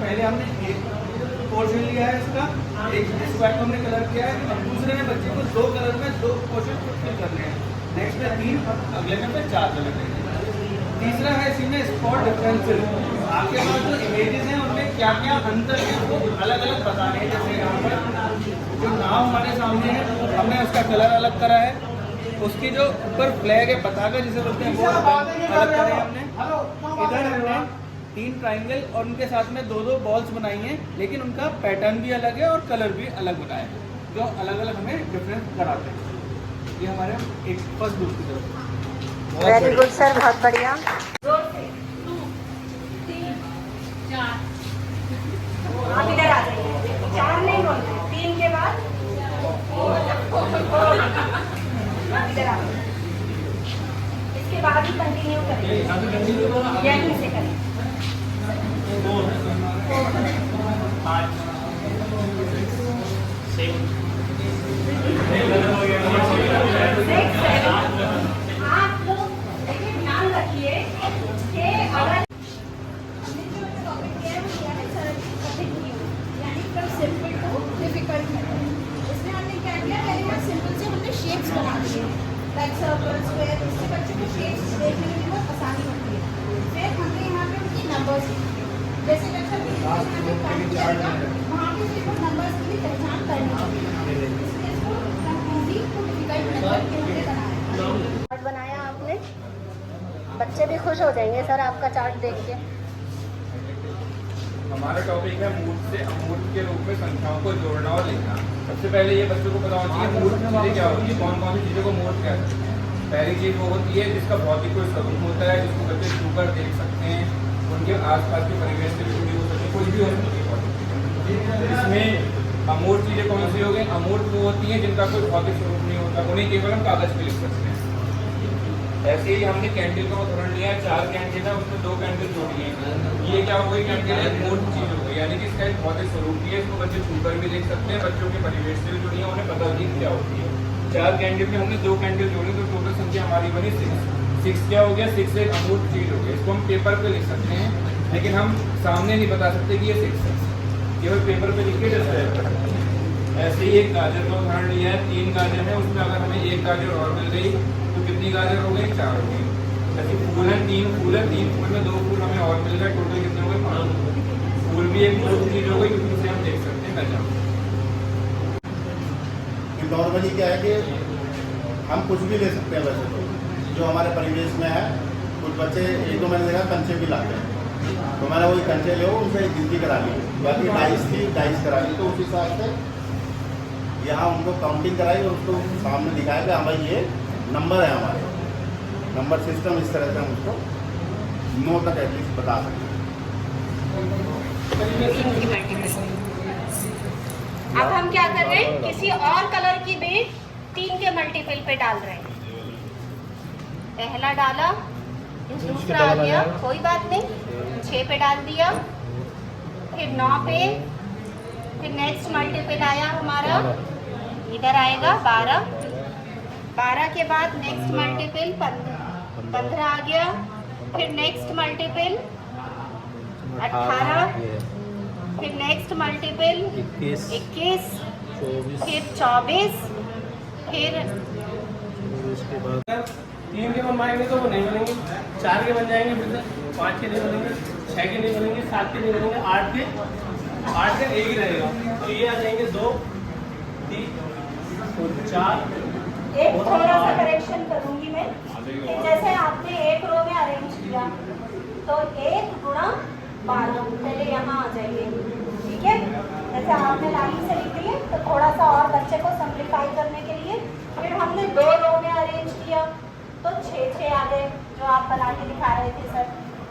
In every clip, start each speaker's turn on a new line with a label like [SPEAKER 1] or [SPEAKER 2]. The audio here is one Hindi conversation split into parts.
[SPEAKER 1] पहले हमने एक पोर्शन लिया है इसका, एक स्क्वायर हमने कलर किया है, अब दूसरे में बच्चे को 2 कलर में 2 पोर्शन फिल करने हैं, नेक्स्ट में 3, अब अगले में 4 कलर देंगे। तीसरा है इसी में स्पॉट डिफरेंसेस, आपके पास जो इमेजेस हैं उनमें क्या क्या अंतर है वो अलग अलग बताने हैं। जैसे यहाँ पर जो नाव हमारे सामने है हमने उसका कलर अलग करा है, उसकी जो ऊपर फ्लैग है पताका जिसे बोलते हैं वो अलग करे हमने। इधर हमने 3 ट्राइंगल और उनके साथ में 2-2 बॉल्स बनाई हैं, लेकिन उनका पैटर्न भी अलग है और कलर भी अलग बनाया है, जो अलग अलग हमें डिफरेंस कराते हैं। ये हमारे एक फर्स्ट ग्रुप की तरफ।
[SPEAKER 2] वेरी गुड सर, बहुत बढ़िया।
[SPEAKER 3] 2 3 4
[SPEAKER 2] आप इधर आ जाइए, 4 नहीं बोलते, 3 के बाद इधर आ जाइए, इसके बाद ही कंटिन्यू करेंगे, यहीं से करें।
[SPEAKER 1] 5
[SPEAKER 2] आप लोग देखिए, ध्यान रखिए कि अगर
[SPEAKER 3] सिंपल टू डिफिकल्ट मेथड, इसमें हमने क्या किया, पहले सिंपल से हमने शेप्स बना दिए, लाइक सर्कल, स्क्वायर, इससे बच्चों को शेप्स देखने में बहुत आसानी होती है। फिर हमने यहाँ पे उनकी नंबर्स, जैसे वहाँ पे सिर्फ नंबर्स की पहचान करनी होगी, इसलिए इसको इजी टू डिफिकल्ट मेथड के लिए बनाया।
[SPEAKER 2] चार्ट बनाया आपने, बच्चे भी खुश हो जाएंगे सर आपका चार्ट देख के।
[SPEAKER 4] हमारा टॉपिक है मूर्त से अमूर्त के रूप में संख्याओं को जोड़ना और लिखना। सबसे पहले ये बच्चों को पता होना चाहिए मूर्त चीजें क्या होती है, कौन कौन सी चीज़ों को मूर्त कहते हैं। पहली चीज़ वो होती है जिसका भौतिक कोई स्वरूप होता है, जिसको बच्चे छूकर देख सकते हैं, उनके आसपास के परिवेश से जुड़ी हो सकती है, कुछ भी हो सकती है। इसमें अमूर्त चीज़ें कौन सी हो गई, अमूर्त वो होती हैं जिनका कोई भौतिक स्वरूप नहीं होता, उन्हें केवल हम कागज पे लिख सकते हैं। ऐसे ही हमने कैंडल का उदाहरण लिया है, 4 कैंडल है, उसमें 2 कैंडल जोड़ी है। ये क्या हो गई, कैंडल एक मूर्त चीज हो गई, यानी कि इसका एक भौतिक स्वरूप भी है, इसको बच्चे छूकर भी देख सकते हैं, बच्चों के परिवेश से भी जुड़ी है, उन्हें पता भी क्या होती है। 4 कैंडल में हमने 2 कैंडल जोड़ी तो टोटल संख्या हमारी बनी 6 क्या हो गया, 6 एक अमूर्त चीज हो गई, इसको हम पेपर पे लिख सकते हैं, लेकिन हम सामने नहीं बता सकते कि ये 6 है, केवल पेपर पे लिख के डिस्क्राइब। ऐसे ही एक गाजर का उदाहरण लिया है, 3 गाजर है, उसमें अगर हमें 1 गाजर और मिल गई तो कितनी गाजर हो गई, 4 हो गई। ऐसे फूल है, 3 फूल है, 3 फूल में 2 फूल हमें और मिल गए, टोटल कितने हो गए, 5। फूल भी एक मूर्त चीज हो गई, क्योंकि उसे हम देख सकते हैं पहचान।
[SPEAKER 5] नॉर्मली क्या है कि हम कुछ भी ले सकते हैं, वैसे तो जो हमारे परिवेश में है, कुछ बच्चे 1-2 मैंने देखा कंचे भी लाते हैं, तो मैंने वही कंचे ले उनसे गिनती करा ली, बाकी डाइस करा ली, तो उस हिसाब से यहाँ उनको काउंटिंग कराई और उसको सामने दिखाया कि हाँ भाई ये नंबर है, हमारे नंबर सिस्टम इस तरह से हम उसको 9 तक एटलीस्ट बता सकते हैं।
[SPEAKER 2] अब हम क्या कर रहे हैं, किसी और कलर की बीट 3 के मल्टीपल पे डाल रहे हैं। पहला डाला, दूसरा आ गया, कोई बात नहीं, 6 पे डाल दिया, फिर 9 पे, फिर नेक्स्ट मल्टीपल आया हमारा, इधर आएगा 12 के बाद नेक्स्ट मल्टीपल 15 आ गया, फिर नेक्स्ट मल्टीपल 18, फिर नेक्स्ट मल्टीपल 21, फिर 24, फिर
[SPEAKER 1] 3 के बनवाएंगे तो वो नहीं बनेंगे, 4 के बन जाएंगे, फिर से 5 के नहीं बनेंगे, 6 के नहीं बनेंगे, 7 के नहीं बनेंगे, 8 के एक ही रहेगा, तो ये आ जाएंगे 2 3 4।
[SPEAKER 2] एक थोड़ा सा करेक्शन करूंगी मैं, कि जैसे आपने एक रो में अरेंज किया तो 1 गुणा 12 पहले यहाँ आ जाएंगे, ठीक है। जैसे आपने लाइन से लिख दिए तो थोड़ा सा और बच्चे को सिंप्लीफाई करने के लिए फिर हमने 2 रो में अरेंज किया तो 6 आ गए, जो आप बना के दिखा रहे थे सर,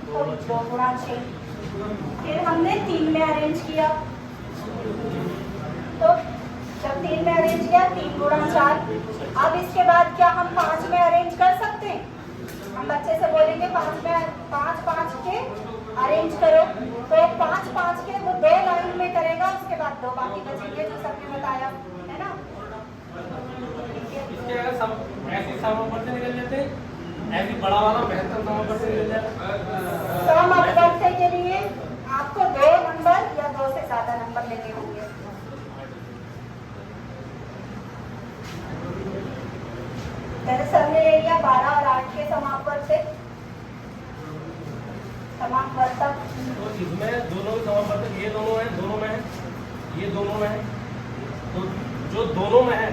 [SPEAKER 2] तो 2 गुणा 6। फिर हमने 3 में अरेंज किया, तो जब 3 में अरेंज किया 3 गुणा 4। अब इसके बाद क्या हम 5 में अरेंज कर सकते हैं, हम बच्चे से बोलेंगे 5 के अरेंज करो, तो एक 5 के वो 2 लाइन में करेगा, उसके बाद 2 बाकी बचेंगे जो सबने बताया है ना।
[SPEAKER 1] इसके अगर सब ऐसे समापन से निकल जाते, ऐसी बड़ा वाला बेहतर समापन से निकल जाता।
[SPEAKER 2] समापन के लिए आपको 2 नंबर मैंने सबने ले लिया 12 और 8 के समापवर्त से समापवर्त तक।
[SPEAKER 6] तो इसमें दोनों के समापवर्तक ये दोनों है, दोनों में है, ये दोनों में है, तो जो दोनों में है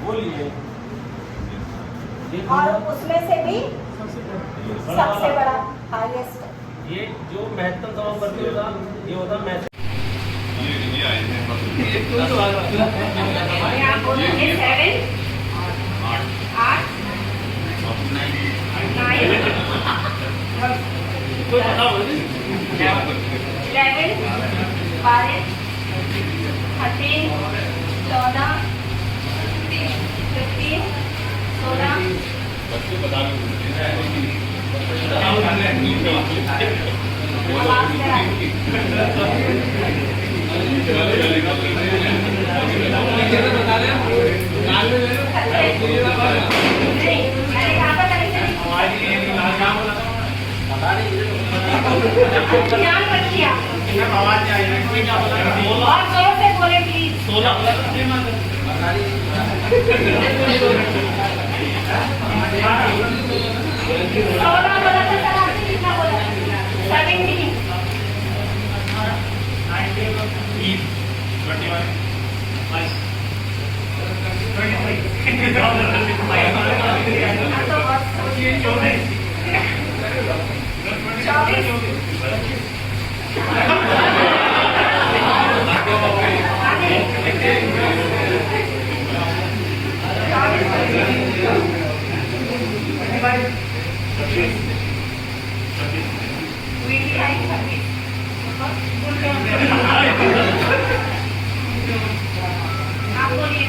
[SPEAKER 6] वो लीजिए।
[SPEAKER 2] और उसमें से भी सबसे बड़ा हाईएस्ट,
[SPEAKER 6] ये जो महत्तम समापवर्त होता ये होता महत्तम।
[SPEAKER 2] आप बोलेंगे 7 8 9 11 12 13 14 15 16 ध्यान रखिए और जोर से बोले प्लीज। 16 बोला था सर, आपने कितना बोला? 17 आप बोलिए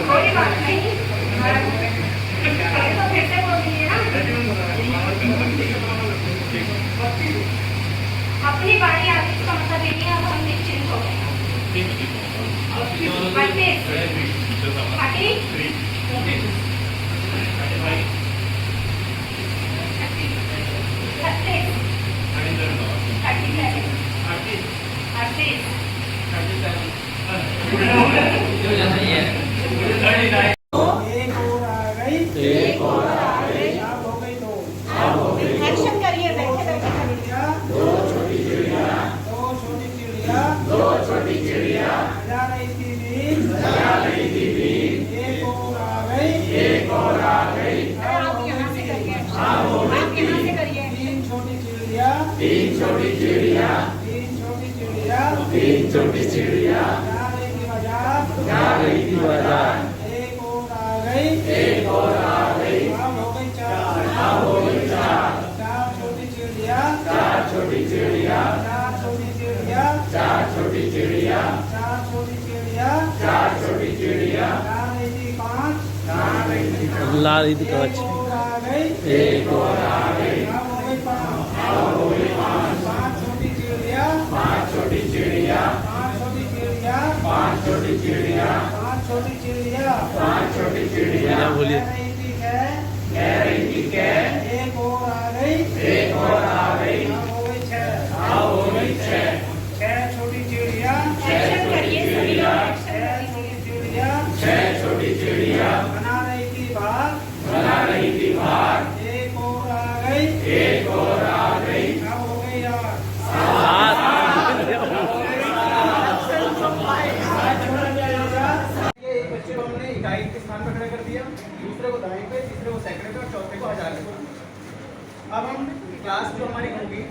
[SPEAKER 2] कोई बात नहीं तो फिर से बोल दीजिए ना। अपनी बारी आ गई, इसका मतलब ये नहीं अब हम निश्चिंत हो गए।
[SPEAKER 1] एक और आ गई, अब हो गई 2।
[SPEAKER 3] एक्शन करिए, बैठे बैठे करिए।
[SPEAKER 1] 2 छोटी चिड़िया जा रही थी बीच, एक और आ गई,
[SPEAKER 3] आप यहाँ से करिए, आप यहाँ से करिए।
[SPEAKER 1] 3 छोटी चिड़िया जा रही थी बाजार, एक और आ गई, अब हो गई 4। 4 छोटी चिड़िया जा रही थी 5,
[SPEAKER 6] ला रही थी कवच,
[SPEAKER 1] एक और आ गई, अब हो गई 5। 5 छोटी चिड़िया
[SPEAKER 6] क्या बोलिए?
[SPEAKER 1] कह रही थी एक और आ गई, अब हो गई 6। 6 छोटी चिड़िया
[SPEAKER 3] एक्शन करिए सभी लोग, एक्शन
[SPEAKER 1] छोटी चिड़िया बना रही थी भाग, एक और आ गई, अब हो गई 8। एक बच्चे को हमने इकाई के स्थान पर खड़ा कर दिया, दूसरे को दाएं पे, तीसरे को सैकड़े पे और चौथे को हजार पे। अब हम क्लास जो हमारी होगी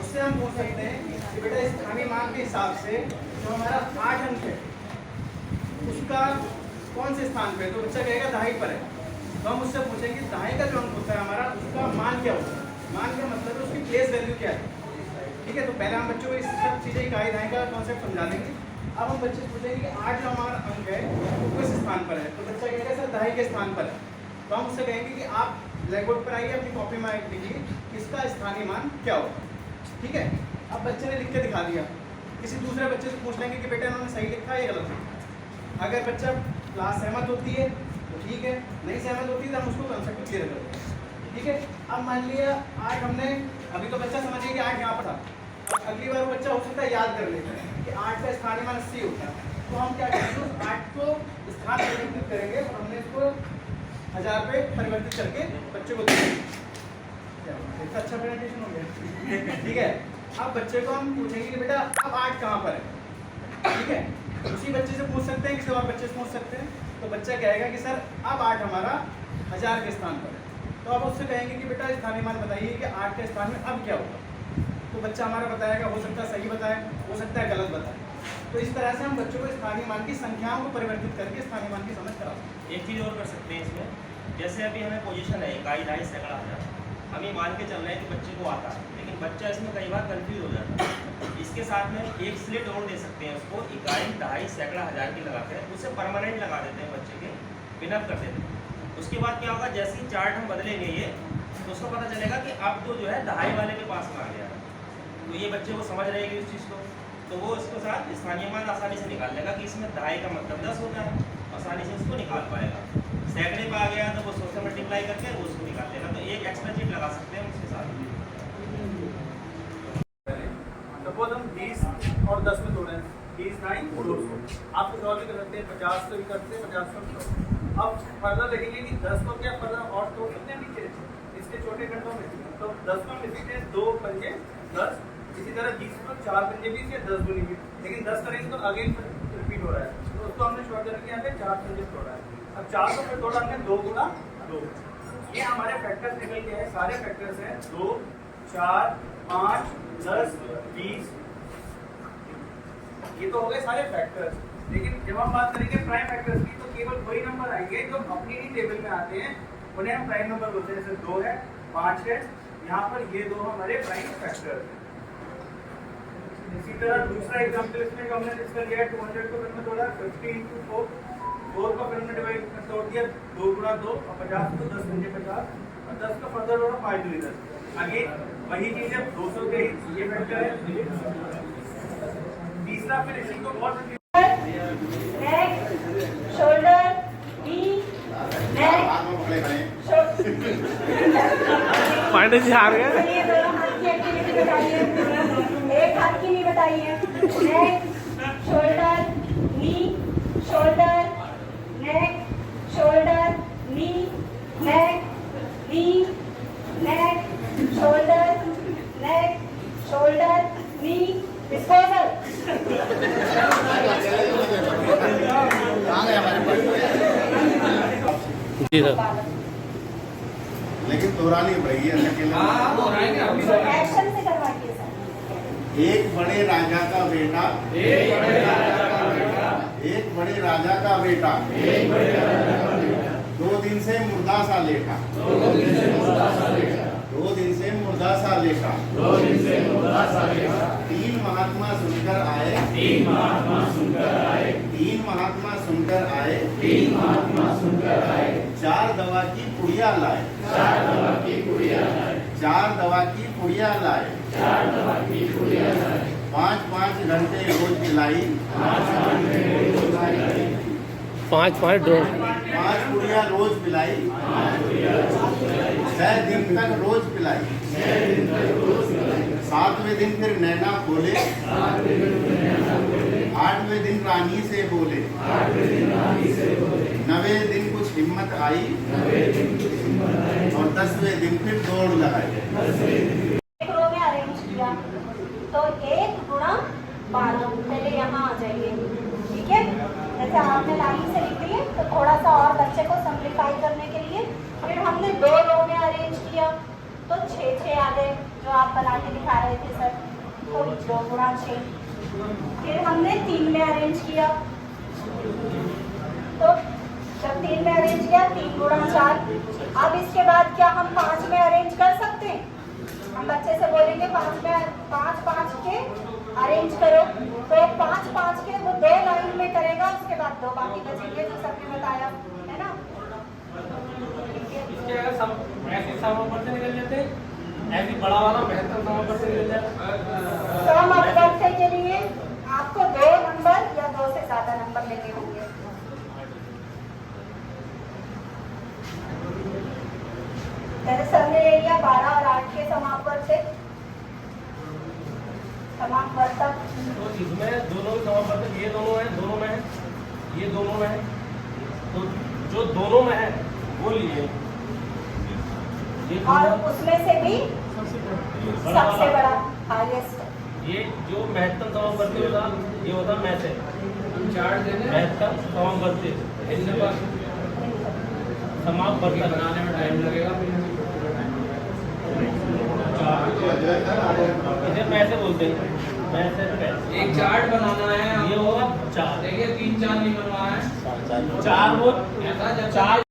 [SPEAKER 1] उससे हम पूछ सकते हैं कि बेटा स्थानीय मान के हिसाब से जो हमारा 8 अंक है उसका कौन से स्थान पे, तो बच्चा कहेगा दाएं पर है, तो हम उससे पूछेंगे दाएं का जो अंक होता है हमारा उसका मान क्या होता है। मान का मतलब है उसकी प्लेस वैल्यू क्या है। ठीक है, तो पहले हम बच्चों को इस सब चीज़ें इकाई दाएं का कॉन्सेप्ट समझा देंगे। अब हम बच्चे से पूछेंगे कि 8 जो हमारा अंक है वो किस स्थान पर है, तो बच्चा कहेगा सर दाएं के स्थान पर है। तो हम उससे कहेंगे कि आप ब्लैक बोर्ड पर आइए, अपनी कॉपी में लिखिए इसका स्थानीय मान क्या होगा। ठीक है, अब बच्चे ने लिख के दिखा दिया, किसी दूसरे बच्चे से पूछ लेंगे कि बेटा इन्होंने सही लिखा है या गलत लिखा। अगर बच्चा क्लास सहमत होती है तो ठीक है, नहीं सहमत होती है तो हम उसको कंसेप्ट क्लियर कर देंगे। ठीक है। अब मान लिया 8 हमने, अभी तो बच्चा समझ गया कि 8 यहाँ पर था। अब अगली बार वो बच्चा हो सकता है याद कर लेता है कि 8 का स्थानीय मान 80 होता है, तो हम क्या करेंगे उस 8 को स्थान परिवर्तित करेंगे और हमने इसको 1000 पे परिवर्तित करके बच्चे को देंगे। इतना अच्छा प्रेजेंटेशन हो गया। ठीक है, अब बच्चे को हम पूछेंगे कि बेटा अब 8 कहाँ पर है। ठीक है, उसी बच्चे से पूछ सकते हैं, किसी और बच्चे से पूछ सकते हैं। तो बच्चा कहेगा कि सर अब 8 हमारा 1000 के स्थान पर है। तो अब उससे कहेंगे कि बेटा स्थानीय मान बताइए कि 8 के स्थान में अब क्या होगा। तो बच्चा हमारा बताएगा, हो सकता है सही बताए, हो सकता है गलत बताए। तो इस तरह से हम बच्चों को स्थानीय मान की संख्याओं को परिवर्तित करके स्थानीय मान की समझ करा सकते हैं।
[SPEAKER 6] एक चीज़ और कर सकते हैं इसमें, जैसे अभी हमें पोजीशन है इकाई, दहाई, सैकड़ा, हजार, हम ये मान के चल रहे हैं कि बच्चे को आता है, लेकिन बच्चा इसमें कई बार कंफ्यूज हो जाता है। इसके साथ में एक स्लेट और दे सकते हैं उसको, इकाई, दहाई, सैकड़ा, हजार की लगा कर उसे परमानेंट लगा देते हैं बच्चे के, पिनअप कर देते हैं। उसके बाद क्या होगा, जैसे ही चार्ट हम बदलेंगे ये, तो उसको पता चलेगा कि अब तो जो है दहाई वाले के पास में आ गया है। तो ये बच्चे को समझ रहेगी उस चीज़ को, तो वो इसके साथ स्थानीय मान आसानी से निकाल लेगा कि इसमें दहाई का मतलब 10 होता है, आसानी से उसको निकाल पाएगा। सैकड़े पे आ गया तो वो 100 से मल्टीप्लाई करके वो उसको निकाल लेगा। तो एक एक्स्ट्रा चीज लगा सकते हैं उसके साथ।
[SPEAKER 1] सपोज हम 20 और 10 में तोड़े, 20 9 200। आप कुछ और भी कर सकते हैं, 50 से भी करते हैं, 50 से भी। अब फर्दर देखेंगे कि 10 को क्या फर्दर और तोड़ सकते हैं नीचे इसके छोटे खंडों में। तो 10 को मिलते हैं 2 पंजे 10, इसी तरह 20 को 4 पंजे 20 या 10 दूनी 20, लेकिन 10 करेंगे तो अगेन रिपीट हो रहा है। तो उसको हमने शॉर्ट करके यहाँ पे 4 पंजे तोड़ा है। अब 4 को फिर तोड़ा हमने 2 गुना 2। ये हमारे फैक्टर्स निकल के हैं, सारे फैक्टर्स हैं 2 4 5 10 20। ये तो हो गए सारे फैक्टर्स। लेकिन जब हम बात करेंगे प्राइम फैक्टर्स की, तो केवल वही नंबर आएंगे जो अपनी ही टेबल में आते हैं, उन्हें हम प्राइम नंबर बोलते हैं। जैसे 2 है, 5 है, यहाँ पर ये 2 हमारे प्राइम फैक्टर्स हैं। इसी तरह दूसरा एग्जाम्पल इसमें हमने डिस्कस किया है, 200 को फिर में तोड़ा 50 × 4, 4 को फिर में डिवाइड तोड़ दिया 2 गुना 2, और 50 को 10 पंजे 50, और 10 का फर्दर तोड़ा 5 दूनी 10। आगे वही चीज है 200 के ही ये फैक्टर है। तीसरा फिर इसी को बहुत
[SPEAKER 2] नेक, शोल्डर, नी, नेक,
[SPEAKER 7] पांडे जी हार गए।
[SPEAKER 2] ये दोनों हाथ की एक्टिविटी बताइए, एक हाथ की नहीं बताइए। नेक, शोल्डर, नी, शोल्डर, नेक, शोल्डर, नी, नेक, नी, नेक, शोल्डर, नेक, शोल्डर, नी, डिस्पोजल।
[SPEAKER 7] जी सर।
[SPEAKER 5] लेकिन दोहरानी पड़ेगी अकेले।
[SPEAKER 2] एक्शन से करवाइए सर।
[SPEAKER 5] एक बड़े राजा का बेटा, एक बड़े राजा का बेटा 2 दिन से मुर्दा सा लेटा, 2 दिन से मुर्दा सा लेटा, 3 महात्मा सुनकर आए, 3 महात्मा सुनकर आए, 4 दवा की पुड़िया लाए, 5-5 घंटे रोज पिलाई,
[SPEAKER 7] 5 डोज
[SPEAKER 5] 5 पुड़िया रोज पिलाई, 6 दिन तक रोज पिलाई, 7वें दिन फिर नैना खोले, 8वें दिन रानी से बोले, 9वें दिन कुछ हिम्मत आई, और 10वें दिन फिर दौड़ लगाई।
[SPEAKER 2] एक रो में अरेंज किया तो 1 गुणा 12, पहले यहाँ आ जाइए। ठीक है, जैसे आपने लाइन से लिख दिए तो थोड़ा सा और बच्चे को सिंप्लीफाई करने के लिए फिर हमने 2 रो में अरेंज किया तो 6 आ गए, जो आप बना के दिखा रहे थे सर। तो 2 गुणा 6। फिर हमने 3 में अरेंज किया, तो जब 3 में अरेंज किया 3 गुणा 4। अब इसके बाद क्या हम 5 में अरेंज कर सकते हैं? हम बच्चे से बोलेंगे 5 के अरेंज करो, तो 5 के वो 2 लाइन में करेगा, उसके बाद 2 बाकी बचेंगे जो सबने बताया है ना।
[SPEAKER 6] इसके अगर सम ऐसे समापन से निकल जाते, ऐसी बड़ा वाला बेहतर समापन से निकल जाता।
[SPEAKER 2] सम अपवर्तन के लिए आपको 2 नंबर या 2 से ज्यादा नंबर लेने होंगे। दरअसल समापवर्तक
[SPEAKER 8] तो इसमें दोनों समापवर्तक ये दोनों है, दोनों में है, ये दोनों में है। तो जो दोनों में है वो लीजिए। ये
[SPEAKER 2] और
[SPEAKER 8] दोनों-
[SPEAKER 2] उसमें से भी
[SPEAKER 8] बड़ा
[SPEAKER 2] सबसे
[SPEAKER 8] वाला।
[SPEAKER 2] बड़ा हाईएस्ट।
[SPEAKER 8] ये जो महत्तम समापवर्ती होता ये होता मैसेज
[SPEAKER 4] चार्ट देने
[SPEAKER 8] महत्तम समापवर्ती
[SPEAKER 4] इनके पास
[SPEAKER 8] समापवर्तक
[SPEAKER 4] बनाने में टाइम लगेगा।
[SPEAKER 8] इसे पैसे बोलते हैं, पैसे
[SPEAKER 4] एक चार्ट बनाना है
[SPEAKER 8] ये होगा चार,
[SPEAKER 4] देखिए 3 4 नहीं बनवाना है।
[SPEAKER 8] चार वो
[SPEAKER 4] ऐसा जब
[SPEAKER 8] चार